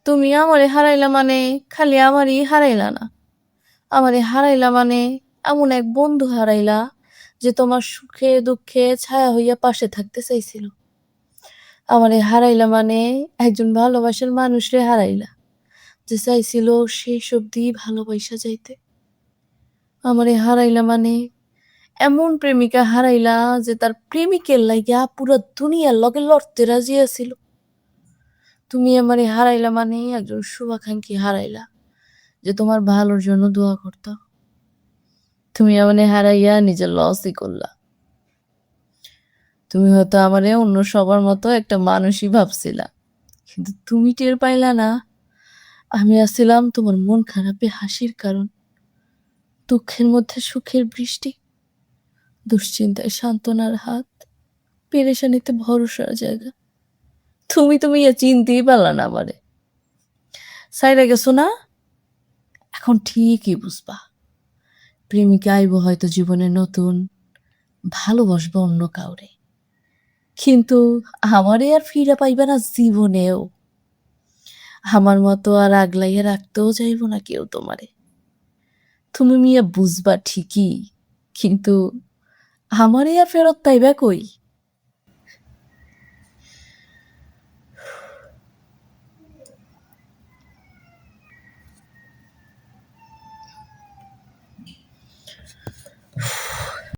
তুমি আমারে হারাইলা মানে খালি আমারই হারাইলা না, আমারে হারাইলা মানে এমন এক বন্ধু হারাইলা যে তোমার সুখে দুঃখে ছায়া হইয়া পাশে থাকতে চাইছিল। আমারে হারাইলা মানে একজন ভালোবাসার মানুষরে হারাইলা যে চাইছিল শেষ অবধি ভালোবাসা যাইতে। আমারে হারাইলা মানে এমন প্রেমিকা হারাইলা যে তার প্রেমিকের লাইগা পুরা দুনিয়ার লগে লড়তে রাজি আছিল। তুমি আমারে হারাইলা মানে একজন শুভাকাঙ্ক্ষী হারাইলা যে তোমার ভালোর জন্য দোয়া করতো। তুমি আমারে হারাইয়া নিজের লসই করলা। তুমি হয়তো আমারে অন্য সবার মতো একটা মানুষই ভাবছিলা, কিন্তু তুমি টের পাইলা না আমি আছিলাম তোমার মন খারাপে হাসির কারণ, দুঃখের মধ্যে সুখের বৃষ্টি, দুশ্চিন্তায় সান্ত্বনার হাত, পেরেশানিতে ভরসার জায়গা। তুমি চিনতেই পারলা না আমারে। সাইরা গেছো না, এখন ঠিকই বুঝবা। প্রেমিকা আইব হয়তো জীবনে নতুন, ভালোবাসবো অন্য কাউরে, কিন্তু আমারে আর ফিরে পাইবে না জীবনেও। আমার মতো আর আগলাইয়া রাখতেও চাইব না কেউ তোমারে। তুমি মিয়া বুঝবা ঠিকই, কিন্তু আমারে আর ফেরত পাইবা কই?